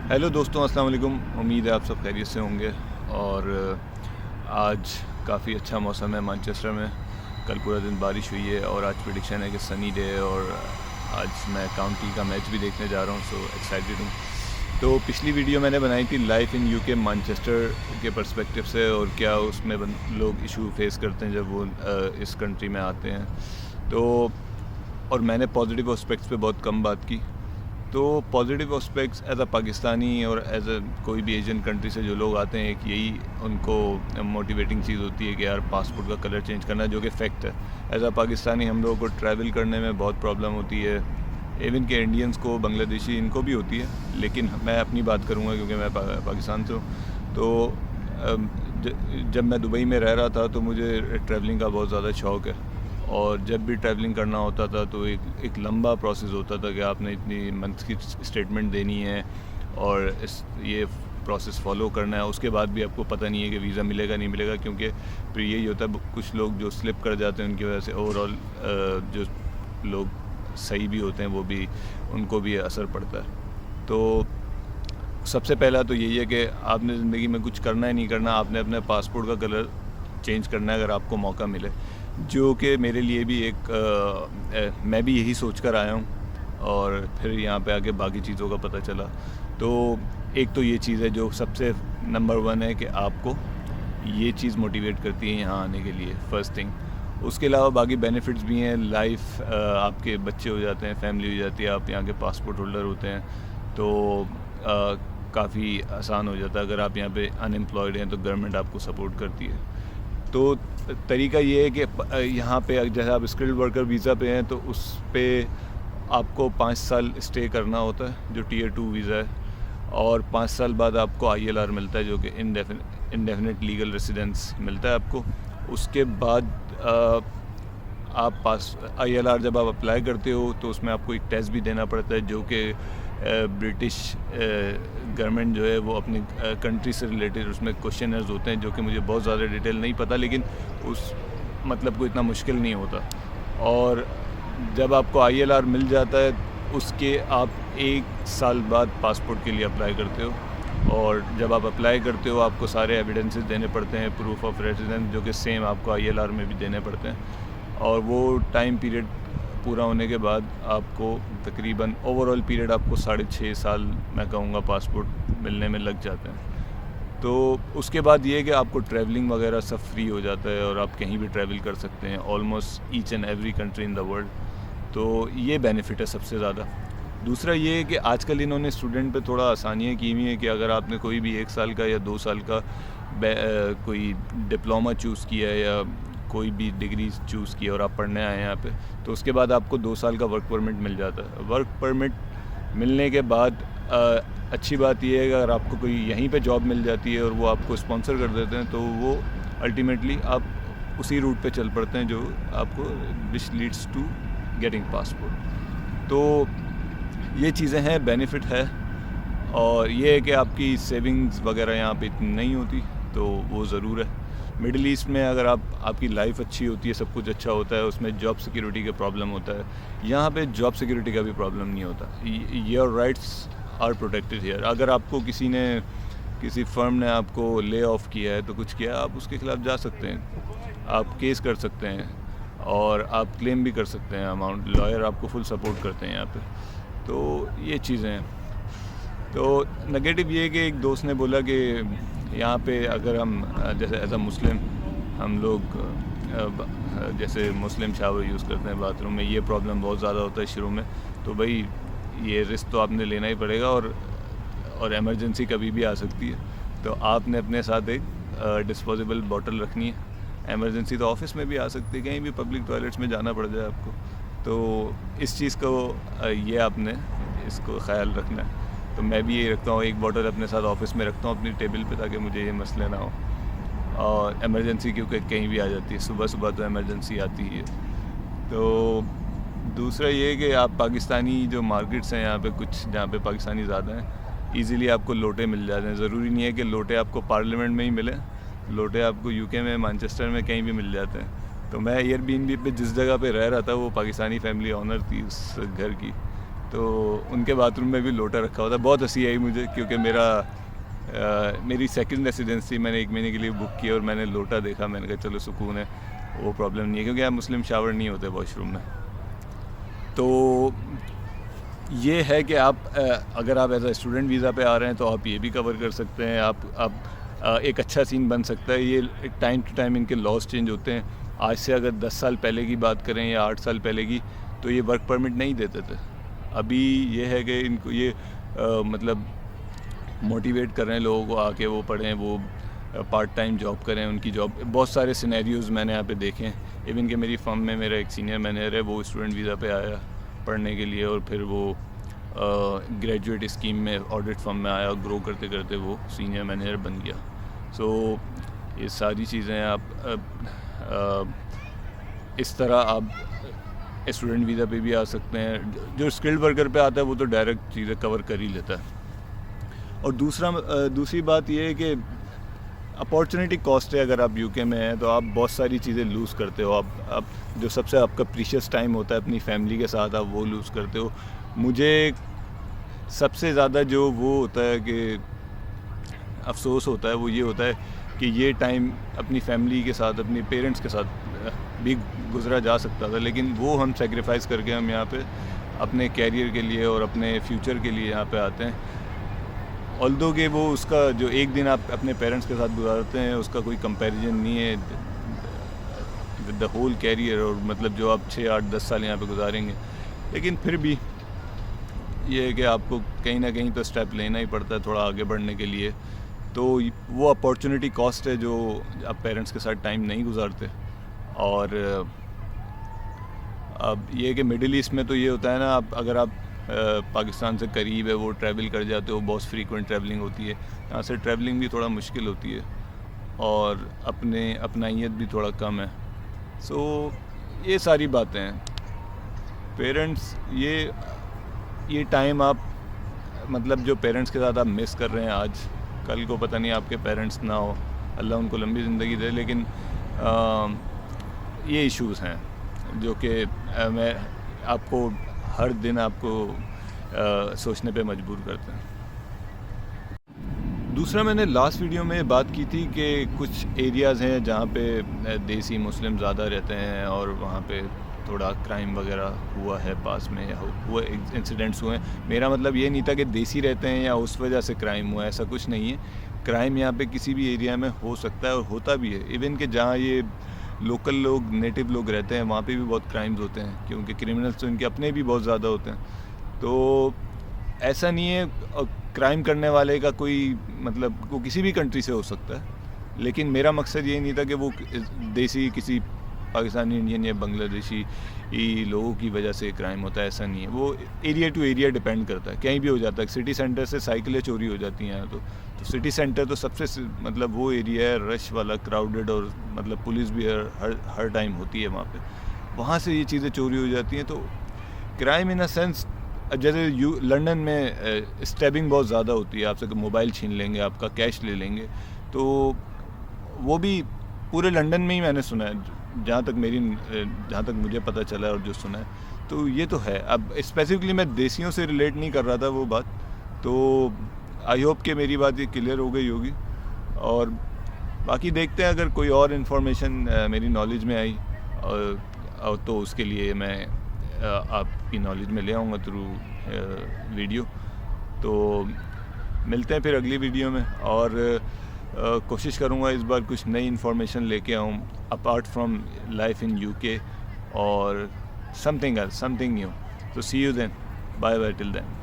Hello दोस्तों, अस्सलाम वालेकुम। उम्मीद है आप सब खैरियत से होंगे। और आज काफ़ी अच्छा मौसम है मैनचेस्टर में। कल पूरा दिन बारिश हुई है और आज प्रेडिक्शन है कि सनी डे है। और आज मैं काउंटी का मैच भी देखने जा रहा हूँ, सो एक्साइटेड हूँ। तो पिछली वीडियो मैंने बनाई थी लाइफ इन यूके मैनचेस्टर के पर्सपेक्टिव से, और क्या उसमें लोग इशू फेस करते हैं जब वो इस कंट्री में आते हैं। तो और मैंने पॉजिटिव एस्पेक्ट्स पे बहुत कम बात की। तो positive aspects as a Pakistani और एज अ कोई भी एशियन कंट्री से जो लोग आते हैं, एक यही उनको मोटिवेटिंग चीज़ होती है कि यार पासपोर्ट का कलर चेंज करना, जो कि फ़ैक्ट है। एज अ पाकिस्तानी हम लोगों को ट्रैवल करने में बहुत प्रॉब्लम होती है। इवन के इंडियंस को, बांग्लादेशी, इनको भी होती है। लेकिन मैं अपनी बात करूँगा क्योंकि मैं पाकिस्तान से हूँ। तो जब मैं दुबई में रह रहा था तो मुझे ट्रैवलिंग का बहुत ज़्यादा शौक़ है। और जब भी ट्रैवलिंग करना होता था तो एक लंबा प्रोसेस होता था कि आपने इतनी मंथ की स्टेटमेंट देनी है और ये प्रोसेस फॉलो करना है। उसके बाद भी आपको पता नहीं है कि वीज़ा मिलेगा नहीं मिलेगा, क्योंकि फिर यही होता है कुछ लोग जो स्लिप कर जाते हैं, उनकी वजह से ओवरऑल जो लोग सही भी होते हैं वो भी, उनको भी असर पड़ता है। तो सबसे पहला तो यही है कि आपने ज़िंदगी में कुछ करना है नहीं करना, आपने अपने पासपोर्ट का कलर चेंज करना है अगर आपको मौका मिले, जो कि मेरे लिए भी मैं भी यही सोच कर आया हूँ। और फिर यहाँ पे आके बाकी चीज़ों का पता चला। तो एक तो ये चीज़ है जो सबसे नंबर 1 है कि आपको ये चीज़ मोटिवेट करती है यहाँ आने के लिए, फ़र्स्ट थिंग। उसके अलावा बाकी बेनिफिट्स भी हैं। लाइफ, आपके बच्चे हो जाते हैं, फैमिली हो जाती है, आप यहाँ के पासपोर्ट होल्डर होते हैं, तो काफ़ी आसान हो जाता है। अगर आप यहाँ पे अनएम्प्लॉयड हैं तो गवर्नमेंट आपको सपोर्ट करती है। तो तरीका ये है कि यहाँ पे जैसे आप स्किल्ड वर्कर वीज़ा पे हैं तो उस पे आपको 5 साल स्टे करना होता है, जो टियर 2 वीज़ा है। और 5 साल बाद आपको ILR मिलता है, जो कि इंडेफिनिट लीगल रेसिडेंस मिलता है आपको। उसके बाद आप ILR जब आप अप्लाई करते हो तो उसमें आपको एक टेस्ट भी देना पड़ता है, जो कि ब्रिटिश गवर्नमेंट जो है वो अपनी कंट्री से रिलेटेड उसमें क्वेश्चनर्स होते हैं, जो कि मुझे बहुत ज़्यादा डिटेल नहीं पता, लेकिन उस मतलब को इतना मुश्किल नहीं होता। और जब आपको ILR मिल जाता है उसके आप 1 साल बाद पासपोर्ट के लिए अप्लाई करते हो। और जब आप अप्लाई करते हो आपको सारे एविडेंसेस देने पड़ते हैं, प्रूफ ऑफ रेजिडेंस, जो कि सेम आपको ILR में भी देने पड़ते हैं। और वो टाइम पीरियड पूरा होने के बाद आपको तकरीबन ओवरऑल पीरियड आपको 6.5 साल मैं कहूँगा पासपोर्ट मिलने में लग जाते हैं। तो उसके बाद ये है कि आपको ट्रैवलिंग वगैरह सब फ्री हो जाता है और आप कहीं भी ट्रैवल कर सकते हैं, almost each and every country in the world. तो ये बेनिफिट है सबसे ज़्यादा। दूसरा ये है कि आजकल इन्होंने स्टूडेंट पे थोड़ा आसानियाँ की हुई हैं कि अगर आपने कोई भी 1 साल का या 2 साल का कोई डिप्लोमा चूज़ किया है या कोई भी डिग्री चूज़ की और आप पढ़ने आए हैं यहाँ पे, तो उसके बाद आपको 2 साल का वर्क परमिट मिल जाता है। वर्क परमिट मिलने के बाद अच्छी बात यह है कि अगर आपको कोई यहीं पे जॉब मिल जाती है और वो आपको स्पॉन्सर कर देते हैं, तो वो अल्टीमेटली आप उसी रूट पे चल पड़ते हैं जो आपको which leads to getting passport. तो ये चीज़ें हैं, बेनिफिट है। और ये है कि आपकी सेविंग्स वगैरह यहाँ पे इतनी नहीं होती, तो वो ज़रूर है। मिडिल ईस्ट में अगर आपकी लाइफ अच्छी होती है, सब कुछ अच्छा होता है, उसमें जॉब सिक्योरिटी का प्रॉब्लम होता है। यहाँ पे जॉब सिक्योरिटी का भी प्रॉब्लम नहीं होता। Your rights are protected here. अगर आपको किसी फर्म ने आपको ले ऑफ किया है तो कुछ किया, आप उसके खिलाफ जा सकते हैं, आप केस कर सकते हैं और आप क्लेम भी कर सकते हैं अमाउंट। लॉयर आपको फुल सपोर्ट करते हैं यहाँ पे। तो ये चीज़ें हैं। तो नेगेटिव ये है कि एक दोस्त ने बोला कि यहाँ पे अगर हम जैसे एज अ मुस्लिम हम लोग जैसे मुस्लिम शावर यूज़ करते हैं बाथरूम में, ये प्रॉब्लम बहुत ज़्यादा होता है शुरू में। तो भाई ये रिस्क तो आपने लेना ही पड़ेगा, और इमरजेंसी कभी भी आ सकती है। तो आपने अपने साथ एक डिस्पोजेबल बॉटल रखनी है। इमरजेंसी तो ऑफिस में भी आ सकती है, कहीं भी पब्लिक टॉयलेट्स में जाना पड़ जाए आपको। तो इस चीज़ को ये आपने इसको ख्याल रखना है। तो मैं भी यही रखता हूँ, एक बॉटल अपने साथ ऑफिस में रखता हूँ अपनी टेबल पे, ताकि मुझे ये मसले ना हो। और इमरजेंसी क्योंकि कहीं भी आ जाती है, सुबह सुबह तो इमरजेंसी आती ही है। तो दूसरा ये है कि आप पाकिस्तानी जो मार्केट्स हैं यहाँ पे, कुछ जहाँ पे पाकिस्तानी ज़्यादा हैं, ईज़िली आपको लोटे मिल जाते हैं। ज़रूरी नहीं है कि लोटे आपको पार्लियामेंट में ही मिले, लोटे आपको यूके में, मैनचेस्टर में कहीं भी मिल जाते हैं। तो मैं एयरबीएनबी पे जिस जगह पे रह रहा था, वो पाकिस्तानी फैमिली ऑनर थी उस घर की। تو ان کے باتھ روم میں بھی لوٹا رکھا ہوتا ہے. بہت ہنسی آئی مجھے کیونکہ میری سیکنڈ ریسیڈنس تھی, میں نے 1 مہینے کے لیے بک کی اور میں نے لوٹا دیکھا, میں نے کہا چلو سکون ہے, وہ پرابلم نہیں ہے کیونکہ یہاں مسلم شاور نہیں ہوتے واش روم میں. تو یہ ہے کہ آپ اگر آپ ایز اے اسٹوڈنٹ ویزا پہ آ رہے ہیں تو آپ یہ بھی کور کر سکتے ہیں. آپ ایک اچھا سین بن سکتا ہے. یہ ٹائم ٹو ٹائم ان کے لاز چینج ہوتے ہیں. آج سے اگر 10 سال پہلے کی بات کریں یا 8 سال پہلے کی تو یہ ورک پرمٹ نہیں دیتے تھے. ابھی یہ ہے کہ ان کو یہ مطلب موٹیویٹ کر رہے ہیں لوگوں کو آ کے وہ پڑھیں, وہ پارٹ ٹائم جاب کریں. ان کی جاب بہت سارے سینیریوز میں نے یہاں پہ دیکھے ہیں. ایون کہ میری فرم میں میرا ایک سینئر مینیجر ہے, وہ اسٹوڈنٹ ویزا پہ آیا پڑھنے کے لیے اور پھر وہ گریجویٹ اسکیم میں آڈٹ فرم میں آیا, گرو کرتے کرتے وہ سینئر مینیجر بن گیا. سو یہ ساری چیزیں آپ اس طرح آپ اسٹوڈنٹ ویزا پہ بھی آ سکتے ہیں. جو اسکلڈ ورکر پہ آتا ہے وہ تو ڈائریکٹ چیزیں کور کر ہی لیتا ہے. اور دوسری بات یہ ہے کہ اپارچونیٹی کاسٹ ہے. اگر آپ یو کے میں ہیں تو آپ بہت ساری چیزیں لوز کرتے ہو. آپ جو سب سے آپ کا پریشیس ٹائم ہوتا ہے اپنی فیملی کے ساتھ, آپ وہ لوز کرتے ہو. مجھے سب سے زیادہ جو وہ ہوتا ہے کہ افسوس ہوتا ہے وہ یہ ہوتا ہے کہ یہ ٹائم اپنی فیملی کے ساتھ, اپنی پیرنٹس کے ساتھ بھی گزرا جا سکتا تھا, لیکن وہ ہم سیکریفائز کر کے ہم یہاں پہ اپنے کیریئر کے لیے اور اپنے فیوچر کے لیے یہاں پہ آتے ہیں. آلدو کہ وہ اس کا جو ایک دن آپ اپنے پیرنٹس کے ساتھ گزارتے ہیں اس کا کوئی کمپیریزن نہیں ہے ود دا ہول کیریئر, اور مطلب جو آپ 6, 8, 10 سال یہاں پہ گزاریں گے. لیکن پھر بھی یہ ہے کہ آپ کو کہیں نہ کہیں تو اسٹیپ لینا ہی پڑتا ہے تھوڑا آگے بڑھنے کے لیے. تو وہ اپارچونیٹی کاسٹ ہے جو آپ پیرنٹس کے ساتھ ٹائم نہیں گزارتے. اور اب یہ کہ مڈل ایسٹ میں تو یہ ہوتا ہے نا, آپ اگر آپ پاکستان سے قریب ہے وہ ٹریول کر جاتے ہو, بہت فریکوینٹ ٹریولنگ ہوتی ہے. یہاں سے ٹریولنگ بھی تھوڑا مشکل ہوتی ہے اور اپنائیت بھی تھوڑا کم ہے. سو یہ ساری باتیں ہیں. پیرنٹس یہ ٹائم آپ مطلب جو پیرنٹس کے ساتھ آپ مس کر رہے ہیں آج, کل کو پتہ نہیں آپ کے پیرنٹس نہ ہو, اللہ ان کو لمبی زندگی دے, لیکن یہ ایشوز ہیں جو کہ میں آپ کو ہر دن آپ کو سوچنے پہ مجبور کرتے ہیں. دوسرا, میں نے لاسٹ ویڈیو میں بات کی تھی کہ کچھ ایریاز ہیں جہاں پہ دیسی مسلم زیادہ رہتے ہیں اور وہاں پہ تھوڑا کرائم وغیرہ ہوا ہے پاس میں, یا وہ انسیڈنٹس ہوئے ہیں. میرا مطلب یہ نہیں تھا کہ دیسی رہتے ہیں یا اس وجہ سے کرائم ہوا ہے, ایسا کچھ نہیں ہے. کرائم یہاں پہ کسی بھی ایریا میں ہو سکتا ہے اور ہوتا بھی ہے. ایون کہ جہاں یہ لوکل لوگ, نیٹو لوگ رہتے ہیں, وہاں پہ بھی بہت کرائمز ہوتے ہیں کیونکہ کرمنلس تو ان کے اپنے بھی بہت زیادہ ہوتے ہیں. تو ایسا نہیں ہے, کرائم کرنے والے کا کوئی مطلب وہ کسی بھی کنٹری سے ہو سکتا ہے. لیکن میرا مقصد یہ نہیں تھا کہ وہ دیسی کسی پاکستانی, انڈین یا بنگلہ دیشی لوگوں کی وجہ سے کرائم ہوتا ہے, ایسا نہیں ہے. وہ ایریا ٹو ایریا ڈیپینڈ کرتا ہے, کہیں بھی ہو جاتا ہے. سٹی سینٹر سے سائیکلیں چوری ہو جاتی ہیں تو سٹی سینٹر تو سب سے مطلب وہ ایریا ہے رش والا, کراؤڈڈ, اور مطلب پولیس بھی ہر ٹائم ہوتی ہے وہاں پہ. وہاں سے یہ چیزیں چوری ہو جاتی ہیں. تو کرائم ان اے سینس, جیسے لنڈن میں اسٹیبنگ بہت زیادہ ہوتی ہے, آپ سے موبائل چھین لیں گے, آپ کا کیش لے لیں گے. تو وہ بھی پورے لنڈن میں ہی میں نے سنا ہے, جہاں تک مجھے پتہ چلا ہے اور جو سنا ہے. تو یہ تو ہے. اب اسپیسیفکلی میں دیسیوں سے ریلیٹ نہیں کر رہا تھا وہ بات. تو آئی ہوپ کہ میری بات یہ کلیئر ہو گئی ہوگی. اور باقی دیکھتے ہیں اگر کوئی اور انفارمیشن میری نالج میں آئی تو اس کے لیے میں آپ کی نالج میں لے آؤں گا تھرو ویڈیو. تو ملتے ہیں پھر اگلی ویڈیو میں, اور کوشش کروں گا اس بار کچھ نئی انفارمیشن لے کے آؤں apart from life in U K, اور سم تھنگ نیو. تو see you then, bye bye till then.